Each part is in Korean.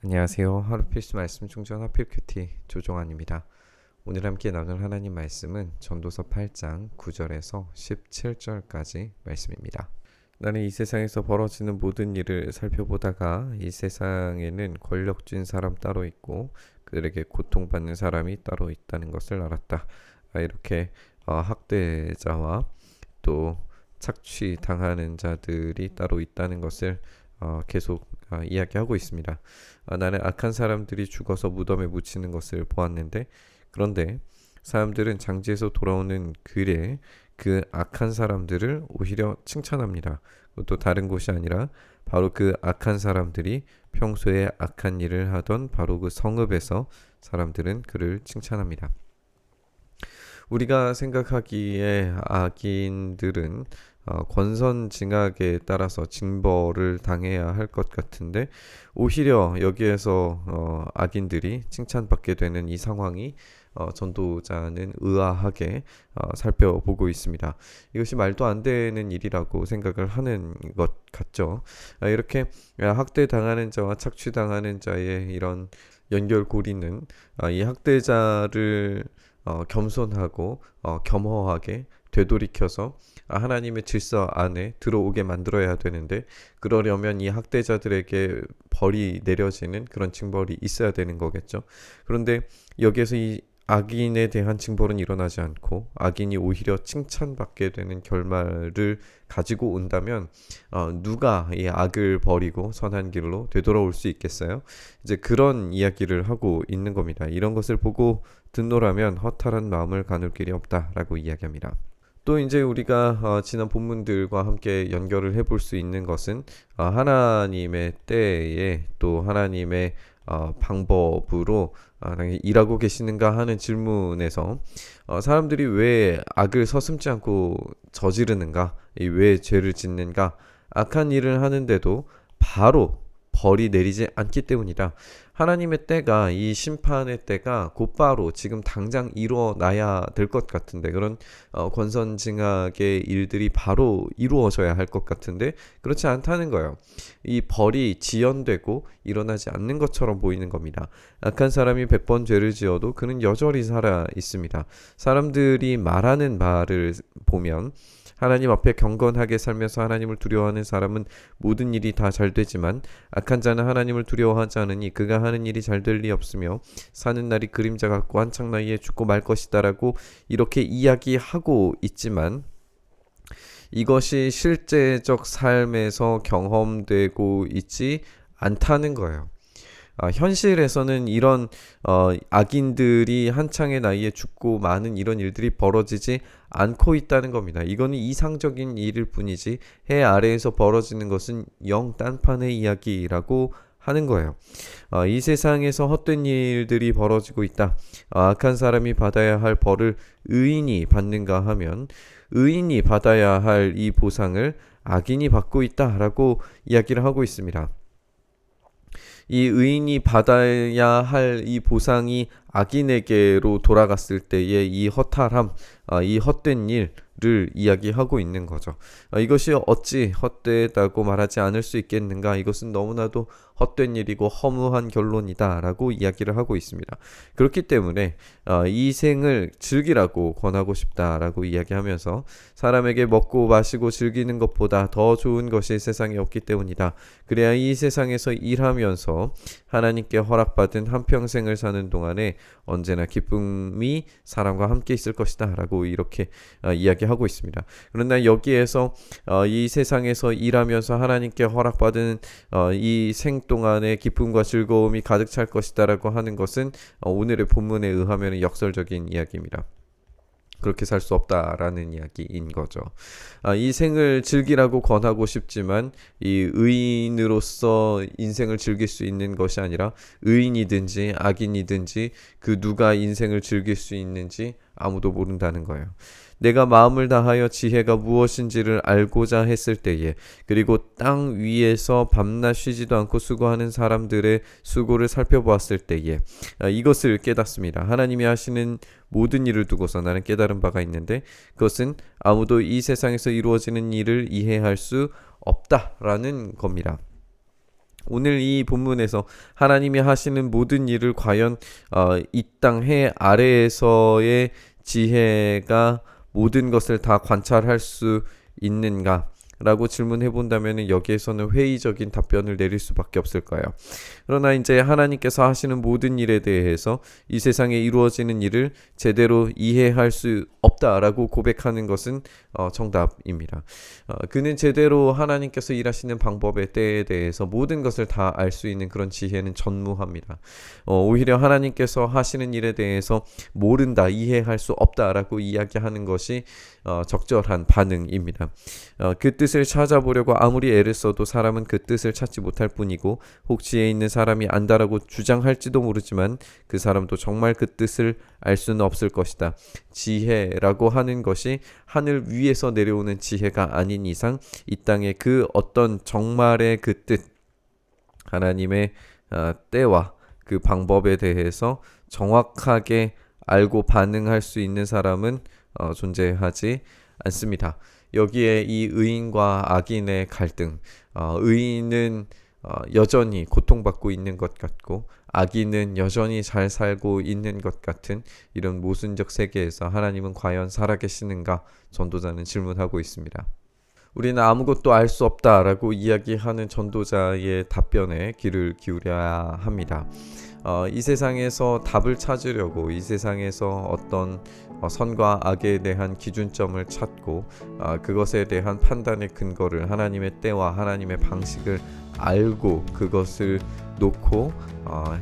안녕하세요. 하루 필수 말씀 충전 하필 큐티 조종환입니다. 오늘 함께 나눌 하나님 말씀은 전도서 8장 9절에서 17절까지 말씀입니다. 나는 이 세상에서 벌어지는 모든 일을 살펴보다가 이 세상에는 권력진 사람 따로 있고 그들에게 고통받는 사람이 따로 있다는 것을 알았다. 이렇게 학대자와 또 착취당하는 자들이 따로 있다는 것을 계속 이야기하고 있습니다. 나는 악한 사람들이 죽어서 무덤에 묻히는 것을 보았는데, 그런데 사람들은 장지에서 돌아오는 길에 그 악한 사람들을 오히려 칭찬합니다. 또 다른 곳이 아니라 바로 그 악한 사람들이 평소에 악한 일을 하던 바로 그 성읍에서 사람들은 그를 칭찬합니다. 우리가 생각하기에 악인들은 권선징악에 따라서 징벌을 당해야 할 것 같은데, 오히려 여기에서 악인들이 칭찬받게 되는 이 상황이 전도자는 의아하게 살펴보고 있습니다. 이것이 말도 안 되는 일이라고 생각을 하는 것 같죠. 이렇게 학대당하는 자와 착취당하는 자의 이런 연결고리는 이 학대자를 겸손하고 겸허하게 되돌이켜서 하나님의 질서 안에 들어오게 만들어야 되는데, 그러려면 이 학대자들에게 벌이 내려지는 그런 징벌이 있어야 되는 거겠죠. 그런데 여기에서 이 악인에 대한 징벌은 일어나지 않고 악인이 오히려 칭찬받게 되는 결말을 가지고 온다면 누가 이 악을 버리고 선한 길로 되돌아올 수 있겠어요? 이제 그런 이야기를 하고 있는 겁니다. 이런 것을 보고 듣노라면 허탈한 마음을 가눌 길이 없다라고 이야기합니다. 또 이제 우리가 지난 본문들과 함께 연결을 해볼 수 있는 것은 하나님의 때에 또 하나님의 방법으로 일하고 계시는가 하는 질문에서 사람들이 왜 악을 서슴지 않고 저지르는가, 왜 죄를 짓는가, 악한 일을 하는데도 바로 벌이 내리지 않기 때문이다. 하나님의 때가, 이 심판의 때가 곧바로 지금 당장 이루어나야 될 것 같은데, 그런 권선징악의 일들이 바로 이루어져야 할 것 같은데 그렇지 않다는 거예요. 이 벌이 지연되고 일어나지 않는 것처럼 보이는 겁니다. 악한 사람이 100번 죄를 지어도 그는 여전히 살아 있습니다. 사람들이 말하는 말을 보면 하나님 앞에 경건하게 살면서 하나님을 두려워하는 사람은 모든 일이 다 잘 되지만, 악한 자는 하나님을 두려워하지 않으니 그가 하는 일이 잘 될 리 없으며 사는 날이 그림자 같고 한창 나이에 죽고 말 것이다라고 이렇게 이야기하고 있지만, 이것이 실제적 삶에서 경험되고 있지 않다는 거예요. 현실에서는 이런 악인들이 한창의 나이에 죽고 많은 이런 일들이 벌어지지 않고 있다는 겁니다. 이거는 이상적인 일일 뿐이지 해 아래에서 벌어지는 것은 영 딴판의 이야기라고 하는 거예요. 이 세상에서 헛된 일들이 벌어지고 있다. 악한 사람이 받아야 할 벌을 의인이 받는가 하면, 의인이 받아야 할 이 보상을 악인이 받고 있다라고 이야기를 하고 있습니다. 이 의인이 받아야 할 이 보상이 악인에게로 돌아갔을 때의 이 허탈함, 이 헛된 일을 이야기하고 있는 거죠. 이것이 어찌 헛되다고 말하지 않을 수 있겠는가? 이것은 너무나도 헛된 일이고 허무한 결론이다 라고 이야기를 하고 있습니다. 그렇기 때문에 이 생을 즐기라고 권하고 싶다라고 이야기하면서, 사람에게 먹고 마시고 즐기는 것보다 더 좋은 것이 세상에 없기 때문이다. 그래야 이 세상에서 일하면서 하나님께 허락받은 한평생을 사는 동안에 언제나 기쁨이 사람과 함께 있을 것이다 라고 이렇게 이야기하고 있습니다. 그러나 여기에서 이 세상에서 일하면서 하나님께 허락받은 이 생 동안에 기쁨과 즐거움이 가득 찰 것이다 라고 하는 것은 오늘의 본문에 의하면 역설적인 이야기입니다. 그렇게 살 수 없다라는 이야기인 거죠. 이 생을 즐기라고 권하고 싶지만, 이 의인으로서 인생을 즐길 수 있는 것이 아니라 의인이든지 악인이든지 그 누가 인생을 즐길 수 있는지 아무도 모른다는 거예요. 내가 마음을 다하여 지혜가 무엇인지를 알고자 했을 때에, 그리고 땅 위에서 밤낮 쉬지도 않고 수고하는 사람들의 수고를 살펴보았을 때에 이것을 깨닫습니다. 하나님이 하시는 모든 일을 두고서 나는 깨달은 바가 있는데, 그것은 아무도 이 세상에서 이루어지는 일을 이해할 수 없다라는 겁니다. 오늘 이 본문에서 하나님이 하시는 모든 일을 과연 이 땅 해 아래에서의 지혜가 모든 것을 다 관찰할 수 있는가? 라고 질문해 본다면 여기에서는 회의적인 답변을 내릴 수밖에 없을 거예요. 그러나 이제 하나님께서 하시는 모든 일에 대해서 이 세상에 이루어지는 일을 제대로 이해할 수 없다라고 고백하는 것은 정답입니다. 그는 제대로 하나님께서 일하시는 방법의 때에 대해서 모든 것을 다 알 수 있는 그런 지혜는 전무합니다. 오히려 하나님께서 하시는 일에 대해서 모른다, 이해할 수 없다라고 이야기하는 것이 적절한 반응입니다. 그 뜻을 찾아보려고 아무리 애를 써도 사람은 그 뜻을 찾지 못할 뿐이고 혹지에 있는 사람이 안다라고 주장할지도 모르지만 그 사람도 정말 그 뜻을 알 수는 없을 것이다. 지혜라고 하는 것이 하늘 위에서 내려오는 지혜가 아닌 이상 이 땅의 그 어떤 정말의 그 뜻, 하나님의 때와 그 방법에 대해서 정확하게 알고 반응할 수 있는 사람은 존재하지 않습니다. 여기에 이 의인과 악인의 갈등, 의인은 여전히 고통받고 있는 것 같고 악인은 여전히 잘 살고 있는 것 같은 이런 모순적 세계에서 하나님은 과연 살아계시는가 전도자는 질문하고 있습니다. 우리는 아무것도 알 수 없다라고 이야기하는 전도자의 답변에 귀를 기울여야 합니다. 이 세상에서 답을 찾으려고 이 세상에서 어떤 선과 악에 대한 기준점을 찾고 그것에 대한 판단의 근거를 하나님의 때와 하나님의 방식을 알고 그것을 놓고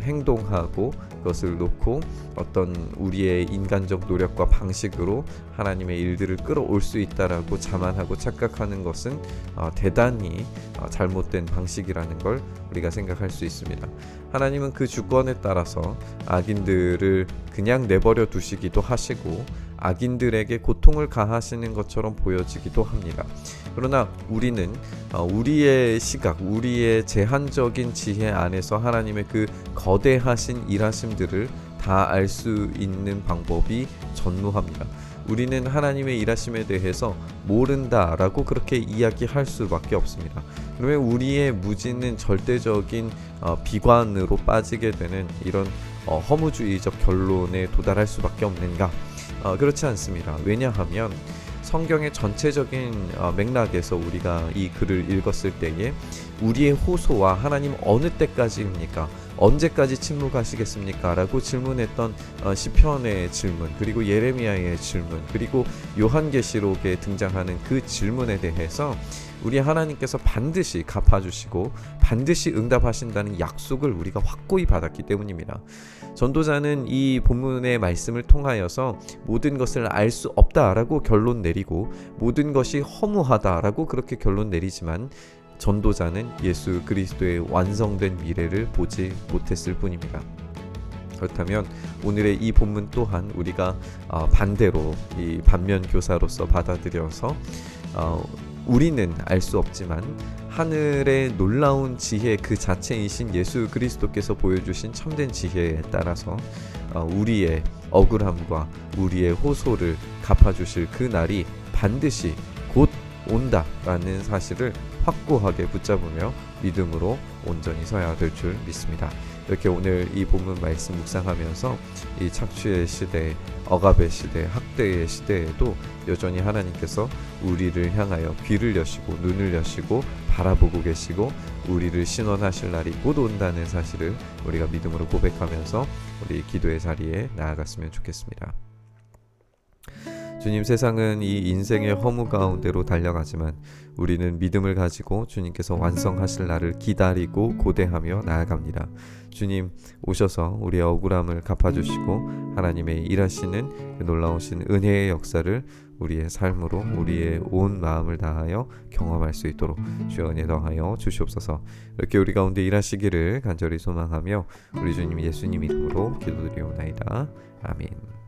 행동하고 그것을 놓고 어떤 우리의 인간적 노력과 방식으로 하나님의 일들을 끌어올 수 있다라고 자만하고 착각하는 것은 대단히 잘못된 방식이라는 걸 우리가 생각할 수 있습니다. 하나님은 그 주권에 따라서 악인들을 그냥 내버려 두시기도 하시고 악인들에게 고통을 가하시는 것처럼 보여지기도 합니다. 그러나 우리는 우리의 시각, 우리의 제한적인 지혜 안에서 하나님의 그 거대하신 일하심들을 다 알 수 있는 방법이 전무합니다. 우리는 하나님의 일하심에 대해서 모른다라고 그렇게 이야기할 수밖에 없습니다. 그러면 우리의 무지는 절대적인 비관으로 빠지게 되는 이런 허무주의적 결론에 도달할 수밖에 없는가? 그렇지 않습니다. 왜냐하면 성경의 전체적인 맥락에서 우리가 이 글을 읽었을 때에 우리의 호소와 하나님 어느 때까지입니까? 언제까지 침묵하시겠습니까? 라고 질문했던 시편의 질문, 그리고 예레미야의 질문, 그리고 요한계시록에 등장하는 그 질문에 대해서 우리 하나님께서 반드시 갚아주시고 반드시 응답하신다는 약속을 우리가 확고히 받았기 때문입니다. 전도자는 이 본문의 말씀을 통하여서 모든 것을 알 수 없다라고 결론 내리고 모든 것이 허무하다라고 그렇게 결론 내리지만 전도자는 예수 그리스도의 완성된 미래를 보지 못했을 뿐입니다. 그렇다면 오늘의 이 본문 또한 우리가 반대로 이 반면 교사로서 받아들여서 우리는 알 수 없지만 하늘의 놀라운 지혜 그 자체이신 예수 그리스도께서 보여주신 참된 지혜에 따라서 우리의 억울함과 우리의 호소를 갚아주실 그 날이 반드시 곧 온다라는 사실을 확고하게 붙잡으며 믿음으로 온전히 서야 될 줄 믿습니다. 이렇게 오늘 이 본문 말씀 묵상하면서 이 착취의 시대, 억압의 시대, 학대의 시대에도 여전히 하나님께서 우리를 향하여 귀를 여시고 눈을 여시고 바라보고 계시고 우리를 신원하실 날이 곧 온다는 사실을 우리가 믿음으로 고백하면서 우리 기도의 자리에 나아갔으면 좋겠습니다. 주님, 세상은 이 인생의 허무 가운데로 달려가지만 우리는 믿음을 가지고 주님께서 완성하실 날을 기다리고 고대하며 나아갑니다. 주님, 오셔서 우리의 억울함을 갚아주시고 하나님의 일하시는 그 놀라우신 은혜의 역사를 우리의 삶으로 우리의 온 마음을 다하여 경험할 수 있도록 주여 은혜 더하여 주시옵소서. 이렇게 우리 가운데 일하시기를 간절히 소망하며 우리 주님 예수님 이름으로 기도드리오나이다. 아멘.